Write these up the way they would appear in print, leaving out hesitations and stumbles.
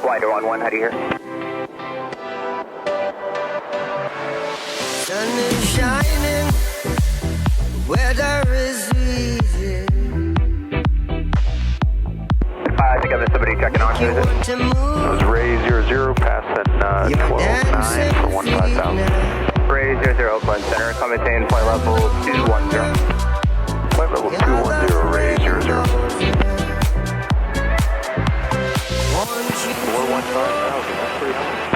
Wider on 1, how do you hear? Sun is shining, weather is easy. I think I missed somebody checking on. Who is it? That was Ray 00 passing 1209 for 15,000. Ray 00 Oakland Center, come maintain point level 210. Point level 210, Ray 00. 415,000, that's pretty high.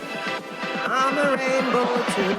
I'm a rainbow too.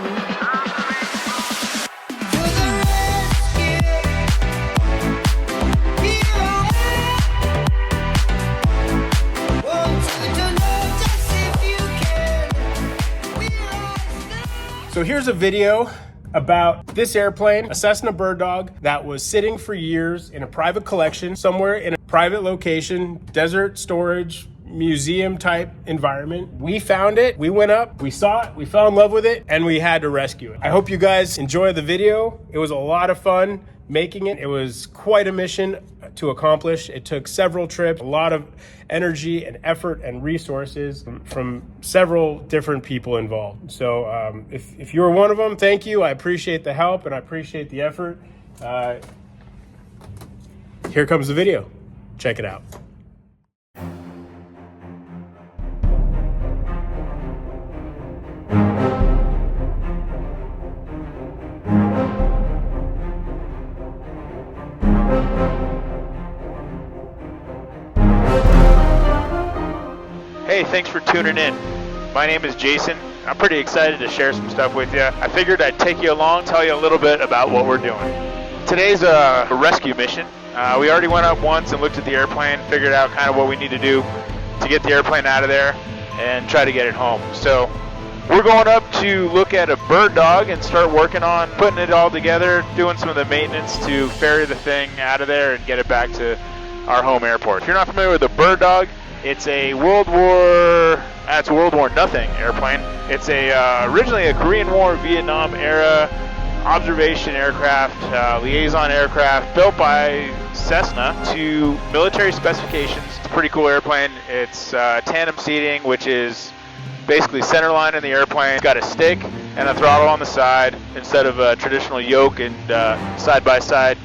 So here's a video about this airplane, a Cessna Birddog, that was sitting for years in a private collection somewhere in a private location, desert storage, museum type environment. We found it, we went up, we saw it, we fell in love with it, and we had to rescue it. I hope you guys enjoy the video. It was a lot of fun making it. It was quite a mission to accomplish. It took several trips, a lot of energy and effort and resources from several different people involved. So if you're one of them, thank you. I appreciate the help and I appreciate the effort. Here comes the video. Check it out. Hey, thanks for tuning in. My name is Jason. I'm pretty excited to share some stuff with you. I figured I'd take you along, tell you a little bit about what we're doing. Today's a rescue mission. We already went up once and looked at the airplane, figured out kind of what we need to do to get the airplane out of there and try to get it home. So we're going up to look at a Birddog and start working on putting it all together, doing some of the maintenance to ferry the thing out of there and get it back to our home airport. If you're not familiar with a Birddog, it's a World War nothing airplane. It's originally a Korean War, Vietnam era observation aircraft, liaison aircraft built by Cessna to military specifications. It's a pretty cool airplane. It's tandem seating, which is basically center line in the airplane. It's got a stick and a throttle on the side instead of a traditional yoke and side-by-side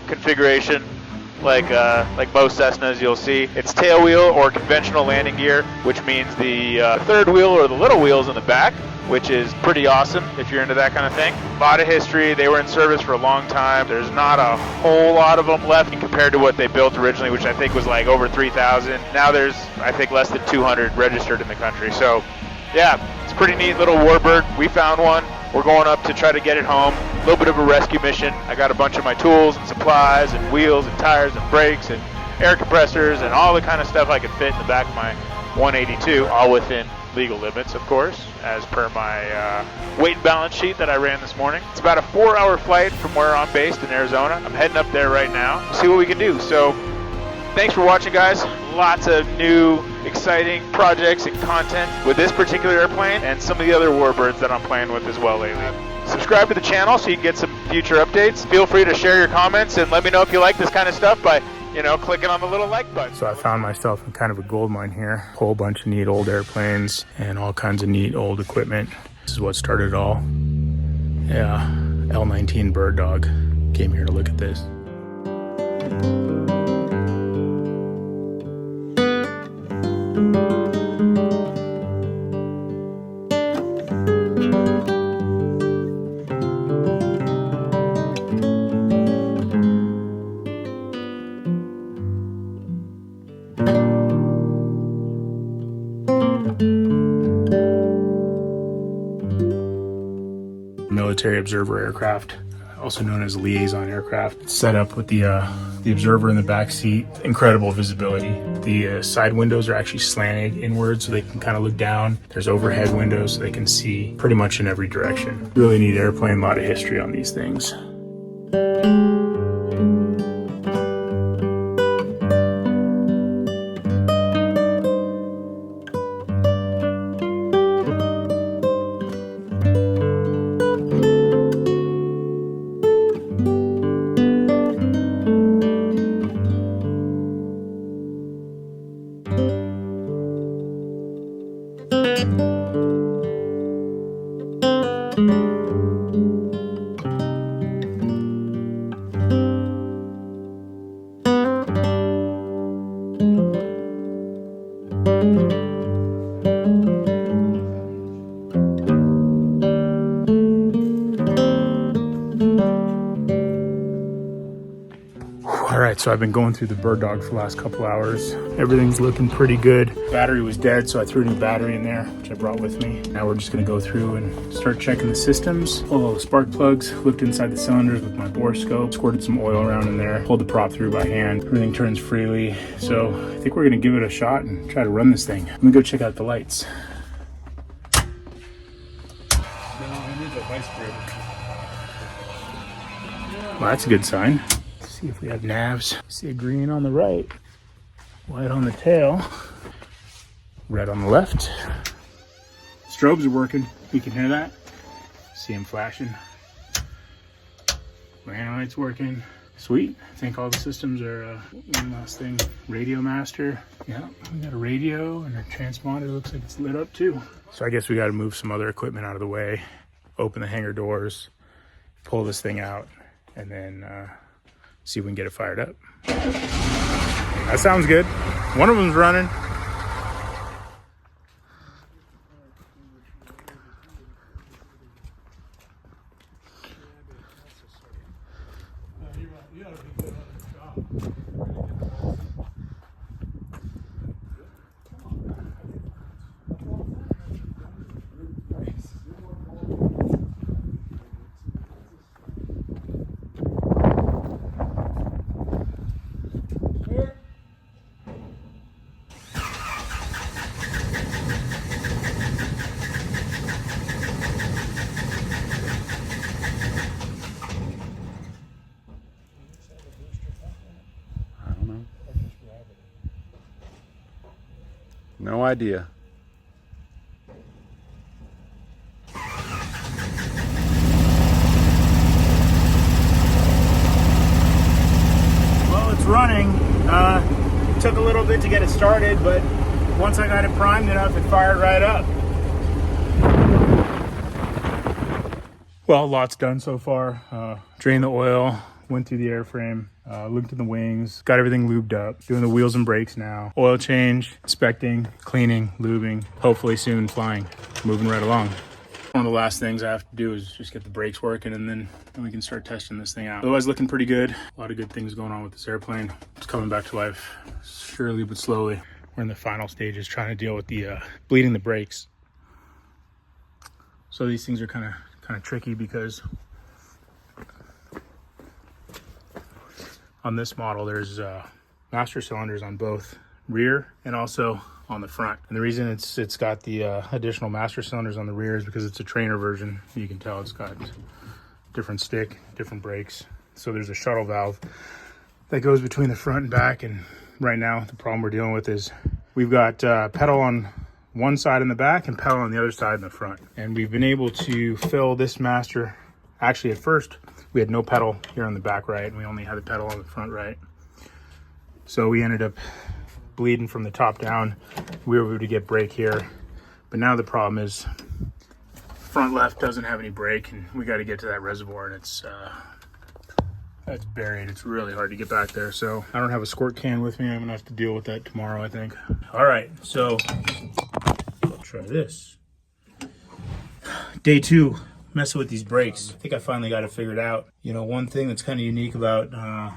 configuration like most Cessnas you'll see. It's tail wheel or conventional landing gear, which means the third wheel or the little wheels in the back, which is pretty awesome if you're into that kind of thing. A lot of history. They were in service for a long time. There's not a whole lot of them left compared to what they built originally, which I think was like over 3,000. Now there's, I think, less than 200 registered in the country. So yeah, it's a pretty neat little warbird. We found one. We're going up to try to get it home. A little bit of a rescue mission. I got a bunch of my tools and supplies and wheels and tires and brakes and air compressors and all the kind of stuff I could fit in the back of my 182, all within legal limits, of course, as per my weight and balance sheet that I ran this morning. It's about a 4-hour flight from where I'm based in Arizona. I'm heading up there right now to see what we can do. So thanks for watching, guys. Lots of new, exciting projects and content with this particular airplane and some of the other warbirds that I'm playing with as well lately. Subscribe to the channel so you can get some future updates. Feel free to share your comments and let me know if you like this kind of stuff by, clicking on the little like button. So I found myself in kind of a gold mine here. A whole bunch of neat old airplanes and all kinds of neat old equipment. This is what started it all. Yeah, L-19 Birddog. Came here to look at this. Military observer aircraft, also known as liaison aircraft. It's set up with the observer in the back seat. Incredible visibility. The side windows are actually slanted inward so they can kind of look down. There's overhead windows so they can see pretty much in every direction. Really neat airplane, a lot of history on these things. All right, so I've been going through the Birddog for the last couple hours. Everything's looking pretty good. Battery was dead, so I threw a new battery in there, which I brought with me. Now we're just gonna go through and start checking the systems, pull all the spark plugs, looked inside the cylinders with my bore scope, squirted some oil around in there, pulled the prop through by hand. Everything turns freely. So I think we're gonna give it a shot and try to run this thing. Let me go check out the lights. Well, that's a good sign. See if we have navs. See a green on the right, white on the tail, red on the left. Strobes are working. You can hear that. See them flashing. Land lights working. Sweet. I think all the systems are one last thing. Radio master. Yeah, we got a radio and a transponder. Looks like it's lit up too. So I guess we got to move some other equipment out of the way. Open the hangar doors. Pull this thing out, and then see if we can get it fired up. That sounds good. One of them's running. No idea. Well, it's running. Took a little bit to get it started, but once I got it primed enough, it fired right up. Well, a lot's done so far. Drained the oil, went through the airframe, looked at the wings, got everything lubed up, doing the wheels and brakes now. Oil change, inspecting, cleaning, lubing, hopefully soon flying, moving right along. One of the last things I have to do is just get the brakes working, and then we can start testing this thing out. Otherwise, looking pretty good. A lot of good things going on with this airplane. It's coming back to life, surely but slowly. We're in the final stages trying to deal with the bleeding the brakes. So these things are kind of tricky because on this model, there's master cylinders on both rear and also on the front. And the reason it's got the additional master cylinders on the rear is because it's a trainer version. You can tell it's got different stick, different brakes. So there's a shuttle valve that goes between the front and back. And right now, the problem we're dealing with is we've got pedal on one side in the back and pedal on the other side in the front. And we've been able to fill this master. Actually, at first, we had no pedal here on the back right, and we only had the pedal on the front right. So we ended up bleeding from the top down. We were able to get brake here. But now the problem is front left doesn't have any brake, and we got to get to that reservoir, and it's buried. It's really hard to get back there. So I don't have a squirt can with me. I'm gonna have to deal with that tomorrow, I think. All right, so I'll try this. Day 2. Messing with these brakes. I think I finally got it figured out. You know, one thing that's kind of unique about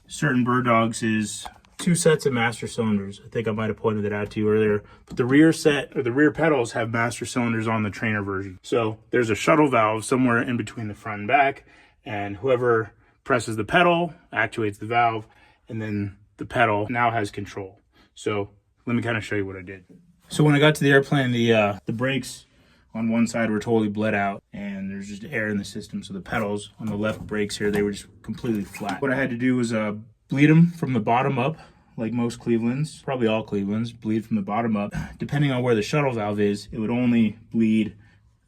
certain Birddogs is 2 sets of master cylinders. I think I might have pointed that out to you earlier. But the rear set, or the rear pedals, have master cylinders on the trainer version. So there's a shuttle valve somewhere in between the front and back, and whoever presses the pedal actuates the valve, and then the pedal now has control. So let me kind of show you what I did. So when I got to the airplane, the brakes on one side were totally bled out, and there's just air in the system. So the pedals on the left brakes here, they were just completely flat. What I had to do was bleed them from the bottom up, like most Clevelands, probably all Clevelands, bleed from the bottom up. Depending on where the shuttle valve is, it would only bleed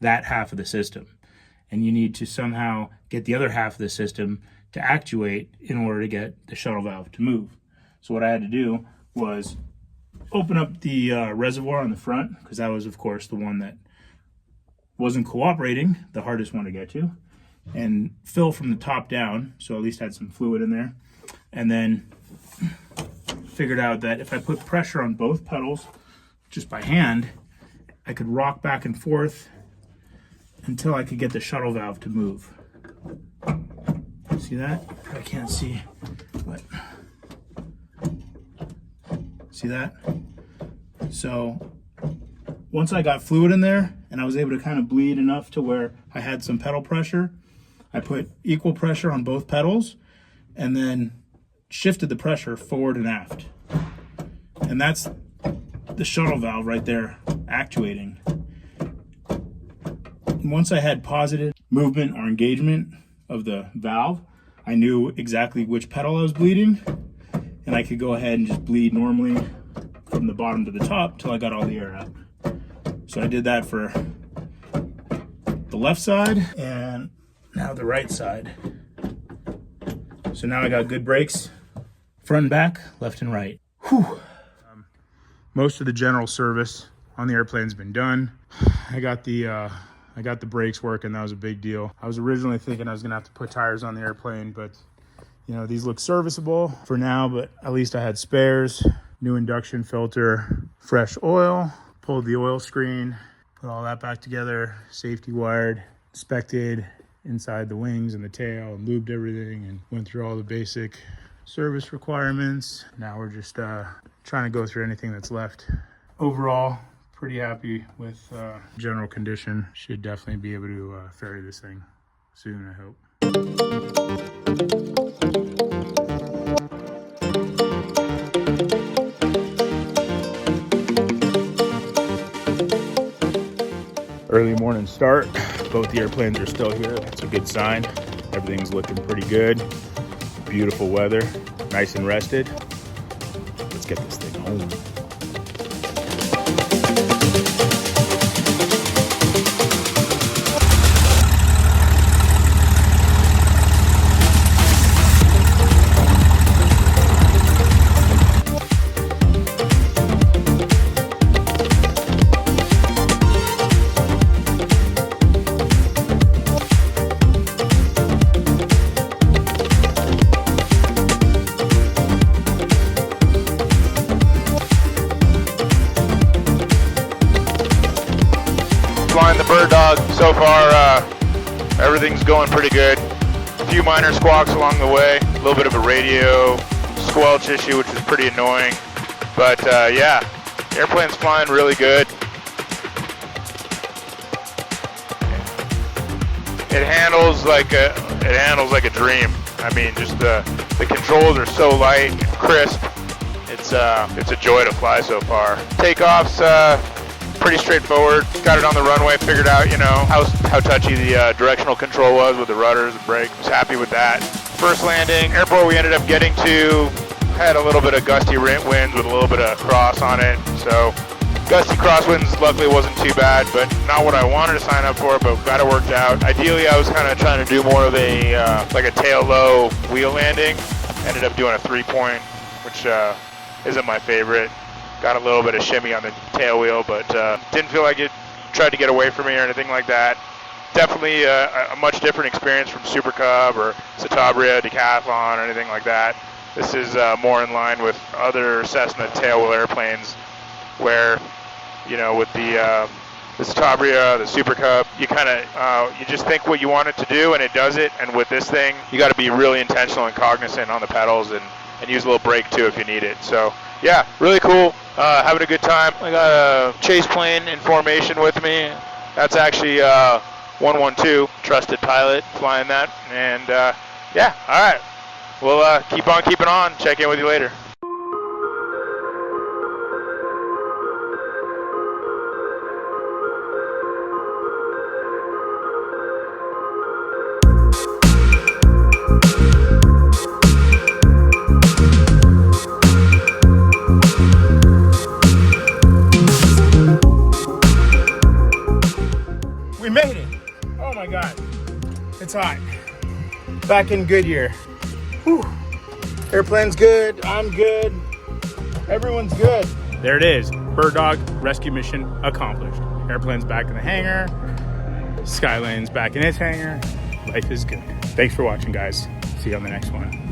that half of the system. And you need to somehow get the other half of the system to actuate in order to get the shuttle valve to move. So what I had to do was open up the reservoir on the front, because that was, of course, the one that wasn't cooperating, the hardest one to get to, and fill from the top down, so at least had some fluid in there. And then figured out that if I put pressure on both pedals just by hand, I could rock back and forth until I could get the shuttle valve to move. See that? I can't see, but see that? So once I got fluid in there and I was able to kind of bleed enough to where I had some pedal pressure, I put equal pressure on both pedals and then shifted the pressure forward and aft. And that's the shuttle valve right there actuating. And once I had positive movement or engagement of the valve, I knew exactly which pedal I was bleeding, and I could go ahead and just bleed normally from the bottom to the top till I got all the air out. So I did that for the left side and now the right side. So now I got good brakes, front and back, left and right. Whew. Most of the general service on the airplane's been done. I got the brakes working. That was a big deal. I was originally thinking I was gonna have to put tires on the airplane, but you know, these look serviceable for now, but at least I had spares. New induction filter, fresh oil, pulled the oil screen, put all that back together, safety wired, inspected inside the wings and the tail, and lubed everything, and went through all the basic service requirements. Now we're just trying to go through anything that's left. Overall, pretty happy with general condition. Should definitely be able to ferry this thing soon, I hope. Early morning start. Both the airplanes are still here. That's a good sign. Everything's looking pretty good. Beautiful weather, nice and rested. Let's get this thing home. Flying the Birddog so far, everything's going pretty good. A few minor squawks along the way, a little bit of a radio squelch issue, which is pretty annoying. But yeah, the airplane's flying really good. It handles like a dream. I mean, just the controls are so light and crisp. It's a joy to fly so far. Takeoff's pretty straightforward. Got it on the runway, figured out, you know, how touchy the directional control was with the rudders and brake. Was happy with that. First landing, airport we ended up getting to had a little bit of gusty winds with a little bit of cross on it. So gusty crosswinds luckily wasn't too bad, but not what I wanted to sign up for, but got it worked out. Ideally, I was kind of trying to do more of a like a tail low wheel landing. Ended up doing a 3-point, which isn't my favorite. Got a little bit of shimmy on the tail wheel, but didn't feel like it tried to get away from me or anything like that. Definitely a much different experience from Super Cub or Citabria, Decathlon, or anything like that. This is more in line with other Cessna tailwheel airplanes where, you know, with the Citabria, the Super Cub, you kind of, you just think what you want it to do and it does it. And with this thing, you got to be really intentional and cognizant on the pedals and use a little brake too if you need it. So yeah, really cool. Having a good time. I got a chase plane in formation with me. That's actually 112, trusted pilot flying that. And yeah, all right. We'll keep on keeping on. Check in with you later. We made it. Oh my God. It's hot. Back in Goodyear. Whew. Airplane's good. I'm good. Everyone's good. there it is. Birddog rescue mission accomplished. Airplane's back in the hangar. Skylane's back in its hangar. Life is good. Thanks for watching, guys. See you on the next one.